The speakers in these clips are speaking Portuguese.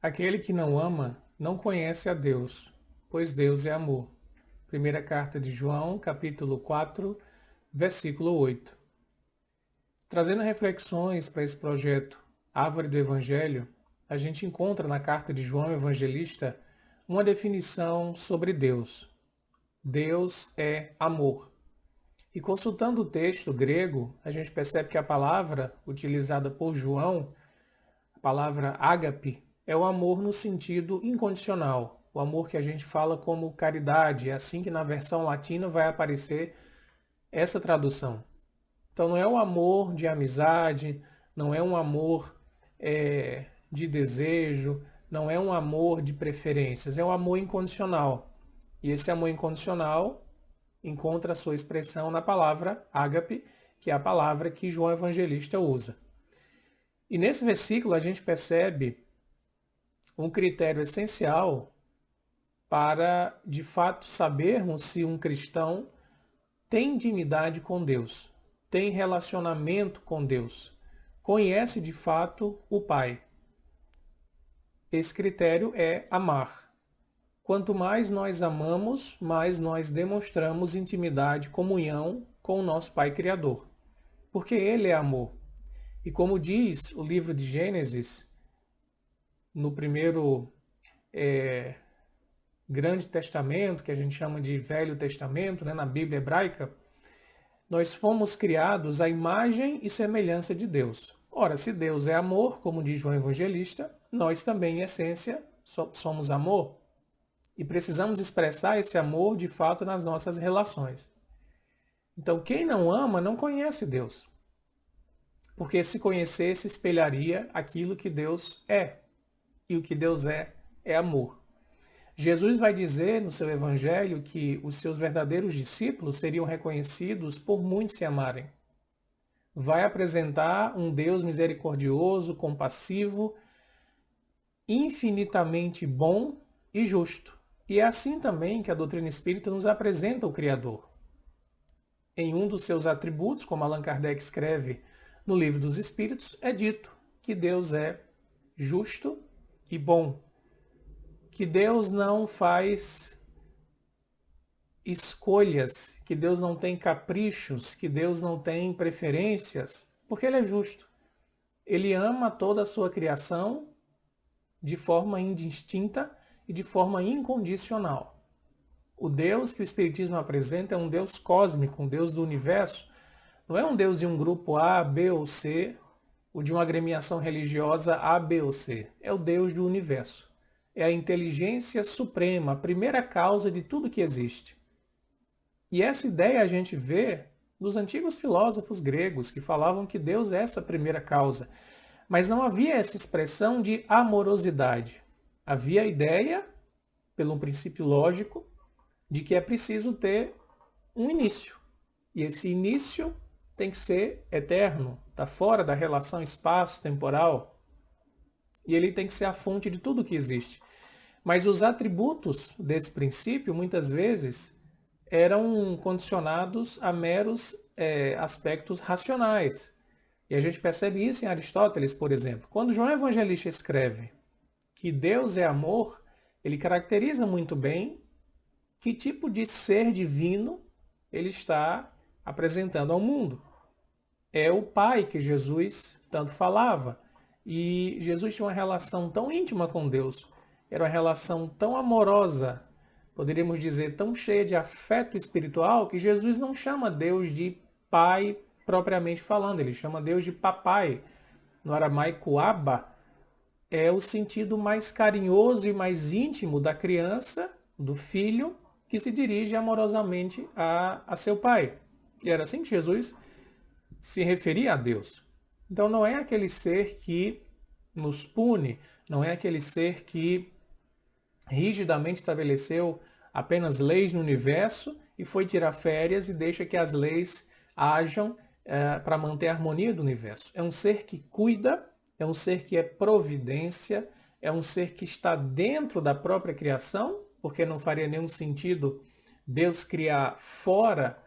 Aquele que não ama não conhece a Deus, pois Deus é amor. Primeira carta de João, capítulo 4, versículo 8. Trazendo reflexões para esse projeto Árvore do Evangelho, a gente encontra na carta de João Evangelista uma definição sobre Deus. Deus é amor. E consultando o texto grego, a gente percebe que a palavra utilizada por João, a palavra ágape, é o amor no sentido incondicional. O amor que a gente fala como caridade. É assim que na versão latina vai aparecer essa tradução. Então não é um amor de amizade, não é um amor de desejo, não é um amor de preferências, é um amor incondicional. E esse amor incondicional encontra a sua expressão na palavra ágape, que é a palavra que João Evangelista usa. E nesse versículo a gente percebe um critério essencial para, de fato, sabermos se um cristão tem intimidade com Deus, tem relacionamento com Deus, conhece de fato o Pai. Esse critério é amar. Quanto mais nós amamos, mais nós demonstramos intimidade, comunhão com o nosso Pai Criador, porque Ele é amor. E como diz o livro de Gênesis, no primeiro Grande Testamento, que a gente chama de Velho Testamento, né, na Bíblia hebraica, nós fomos criados à imagem e semelhança de Deus. Ora, se Deus é amor, como diz João Evangelista, nós também, em essência, somos amor. E precisamos expressar esse amor, de fato, nas nossas relações. Então, quem não ama não conhece Deus. Porque se conhecesse, espelharia aquilo que Deus é. E o que Deus é amor. Jesus vai dizer no seu evangelho que os seus verdadeiros discípulos seriam reconhecidos por muitos se amarem. Vai apresentar um Deus misericordioso, compassivo, infinitamente bom e justo. E é assim também que a doutrina espírita nos apresenta o Criador. Em um dos seus atributos, como Allan Kardec escreve no Livro dos Espíritos, é dito que Deus é justo e bom. Que Deus não faz escolhas, que Deus não tem caprichos, que Deus não tem preferências, porque Ele é justo. Ele ama toda a sua criação de forma indistinta e de forma incondicional. O Deus que o Espiritismo apresenta é um Deus cósmico, um Deus do universo. Não é um Deus de um grupo A, B ou C, ou de uma agremiação religiosa A, B ou C. É o Deus do universo. É a inteligência suprema, a primeira causa de tudo que existe. E essa ideia a gente vê nos antigos filósofos gregos, que falavam que Deus é essa primeira causa. Mas não havia essa expressão de amorosidade. Havia a ideia, pelo princípio lógico, de que é preciso ter um início. E esse início tem que ser eterno, está fora da relação espaço-temporal. E ele tem que ser a fonte de tudo que existe. Mas os atributos desse princípio, muitas vezes, eram condicionados a meros aspectos racionais. E a gente percebe isso em Aristóteles, por exemplo. Quando João Evangelista escreve que Deus é amor, ele caracteriza muito bem que tipo de ser divino ele está apresentando ao mundo. É o Pai que Jesus tanto falava. E Jesus tinha uma relação tão íntima com Deus, era uma relação tão amorosa, poderíamos dizer, tão cheia de afeto espiritual, que Jesus não chama Deus de Pai propriamente falando, ele chama Deus de Papai. No aramaico, Abba é o sentido mais carinhoso e mais íntimo da criança, do filho, que se dirige amorosamente a seu pai. E era assim que Jesus se referia a Deus. Então não é aquele ser que nos pune, não é aquele ser que rigidamente estabeleceu apenas leis no universo e foi tirar férias e deixa que as leis hajam para manter a harmonia do universo. É um ser que cuida, é um ser que é providência, é um ser que está dentro da própria criação, porque não faria nenhum sentido Deus criar fora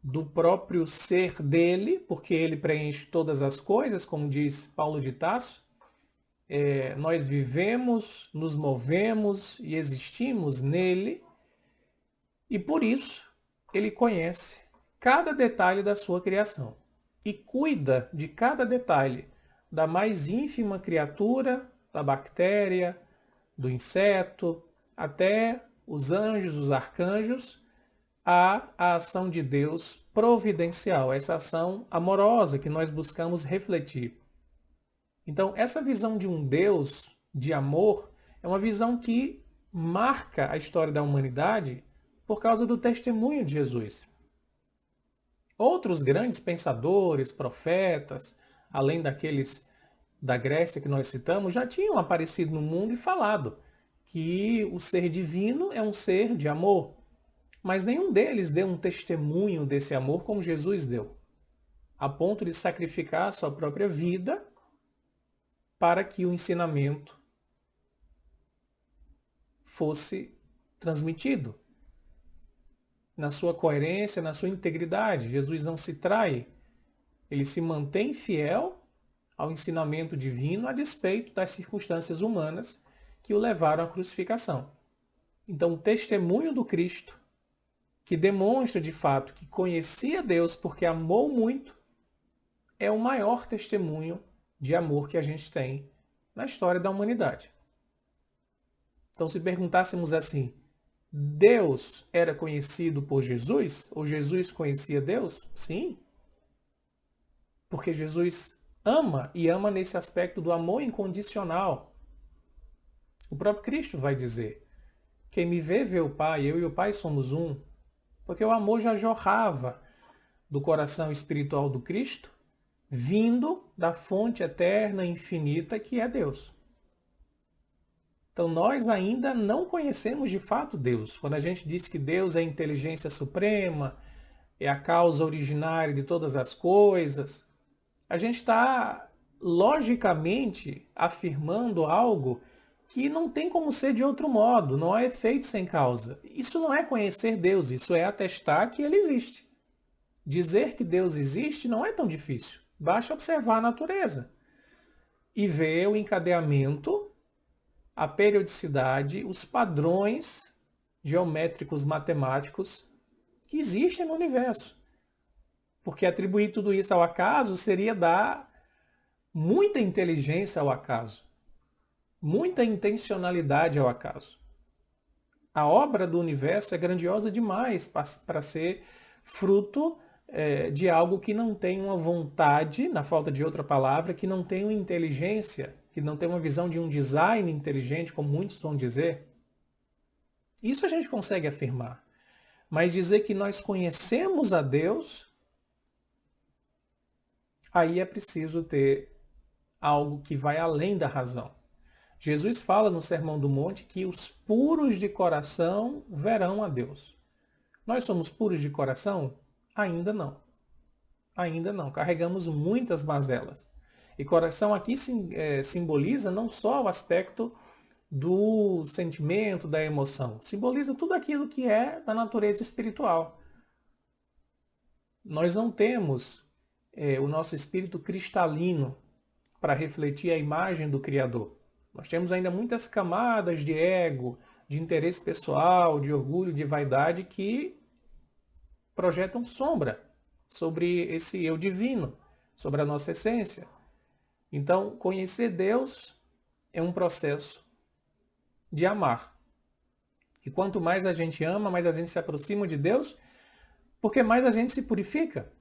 do próprio ser dele, porque ele preenche todas as coisas, como diz Paulo de Tarso. nós vivemos, nos movemos e existimos nele, e por isso ele conhece cada detalhe da sua criação e cuida de cada detalhe, da mais ínfima criatura, da bactéria, do inseto, até os anjos, os arcanjos, há a ação de Deus providencial, essa ação amorosa que nós buscamos refletir. Então, essa visão de um Deus de amor é uma visão que marca a história da humanidade por causa do testemunho de Jesus. Outros grandes pensadores, profetas, além daqueles da Grécia que nós citamos, já tinham aparecido no mundo e falado que o ser divino é um ser de amor. Mas nenhum deles deu um testemunho desse amor como Jesus deu, a ponto de sacrificar a sua própria vida para que o ensinamento fosse transmitido na sua coerência, na sua integridade. Jesus não se trai, ele se mantém fiel ao ensinamento divino a despeito das circunstâncias humanas que o levaram à crucificação. Então, o testemunho do Cristo, que demonstra de fato que conhecia Deus porque amou muito, é o maior testemunho de amor que a gente tem na história da humanidade. Então, se perguntássemos assim, Deus era conhecido por Jesus? Ou Jesus conhecia Deus? Sim. Porque Jesus ama, e ama nesse aspecto do amor incondicional. O próprio Cristo vai dizer, quem me vê, vê o Pai, eu e o Pai somos um. Porque o amor já jorrava do coração espiritual do Cristo, vindo da fonte eterna, infinita, que é Deus. Então nós ainda não conhecemos de fato Deus. Quando a gente diz que Deus é a inteligência suprema, é a causa originária de todas as coisas, a gente está logicamente afirmando algo que não tem como ser de outro modo, não há efeito sem causa. Isso não é conhecer Deus, isso é atestar que ele existe. Dizer que Deus existe não é tão difícil, basta observar a natureza e ver o encadeamento, a periodicidade, os padrões geométricos matemáticos que existem no universo. Porque atribuir tudo isso ao acaso seria dar muita inteligência ao acaso, muita intencionalidade ao acaso. A obra do universo é grandiosa demais para ser fruto de algo que não tem uma vontade, na falta de outra palavra, que não tem uma inteligência, que não tem uma visão de um design inteligente, como muitos vão dizer. Isso a gente consegue afirmar. Mas dizer que nós conhecemos a Deus, aí é preciso ter algo que vai além da razão. Jesus fala no Sermão do Monte que os puros de coração verão a Deus. Nós somos puros de coração? Ainda não. Ainda não. Carregamos muitas mazelas. E coração aqui simboliza não só o aspecto do sentimento, da emoção. Simboliza tudo aquilo que é da natureza espiritual. Nós não temos o nosso espírito cristalino para refletir a imagem do Criador. Nós temos ainda muitas camadas de ego, de interesse pessoal, de orgulho, de vaidade que projetam sombra sobre esse eu divino, sobre a nossa essência. Então, conhecer Deus é um processo de amar. E quanto mais a gente ama, mais a gente se aproxima de Deus, porque mais a gente se purifica.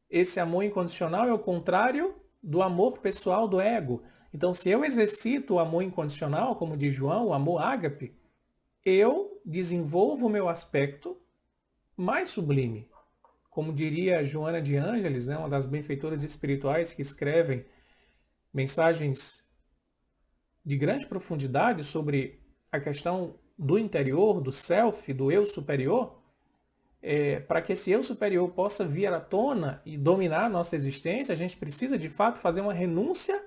Esse amor incondicional é o contrário do amor pessoal do ego. Então, se eu exercito o amor incondicional, como diz João, o amor ágape, eu desenvolvo o meu aspecto mais sublime. Como diria Joana de Ângeles, uma das benfeitoras espirituais que escrevem mensagens de grande profundidade sobre a questão do interior, do self, do eu superior, para que esse eu superior possa vir à tona e dominar a nossa existência, a gente precisa de fato fazer uma renúncia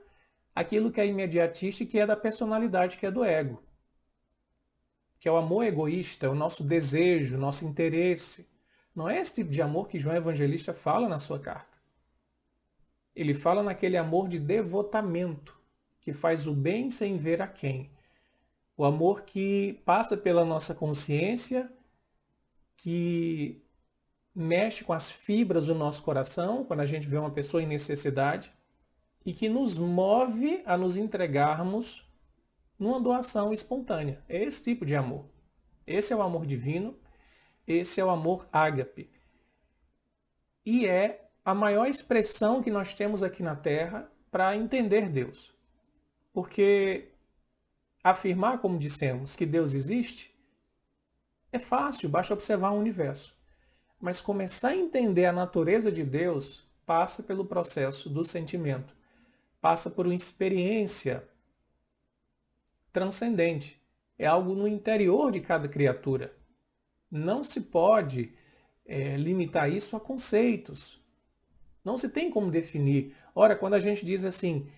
àquilo que é imediatista e que é da personalidade, que é do ego. Que é o amor egoísta, o nosso desejo, o nosso interesse. Não é esse tipo de amor que João Evangelista fala na sua carta. Ele fala naquele amor de devotamento. que faz o bem sem ver a quem. O amor que passa pela nossa consciência, que mexe com as fibras do nosso coração, quando a gente vê uma pessoa em necessidade, e que nos move a nos entregarmos numa doação espontânea. É esse tipo de amor. Esse é o amor divino, esse é o amor ágape. E é a maior expressão que nós temos aqui na Terra para entender Deus. Porque afirmar, como dissemos, que Deus existe é fácil, basta observar o universo. Mas começar a entender a natureza de Deus passa pelo processo do sentimento, passa por uma experiência transcendente. É algo no interior de cada criatura. Não se pode limitar isso a conceitos. Não se tem como definir. Ora, quando a gente diz assim,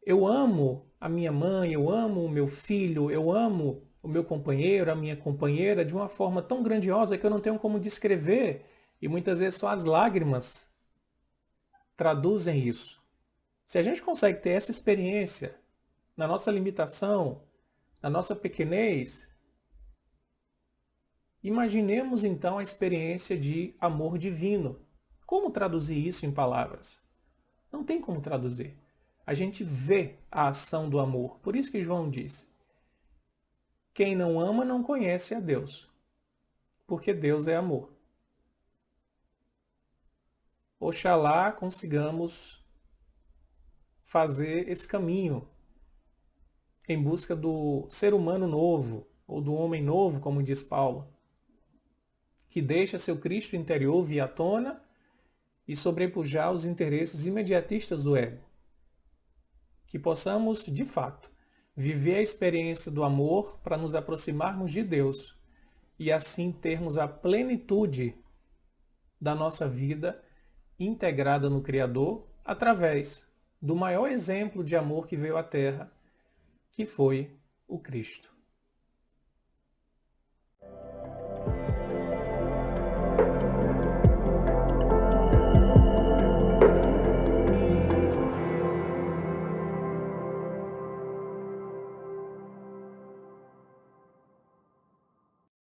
eu amo a minha mãe, eu amo o meu filho, eu amo o meu companheiro, a minha companheira, de uma forma tão grandiosa que eu não tenho como descrever. E muitas vezes só as lágrimas traduzem isso. Se a gente consegue ter essa experiência na nossa limitação, na nossa pequenez, imaginemos então a experiência de amor divino. Como traduzir isso em palavras? Não tem como traduzir. A gente vê a ação do amor. Por isso que João diz: quem não ama não conhece a Deus, porque Deus é amor. Oxalá consigamos fazer esse caminho em busca do ser humano novo, ou do homem novo, como diz Paulo, que deixa seu Cristo interior vir à tona e sobrepujar os interesses imediatistas do ego. Que possamos, de fato, viver a experiência do amor para nos aproximarmos de Deus e assim termos a plenitude da nossa vida integrada no Criador através do maior exemplo de amor que veio à Terra, que foi o Cristo.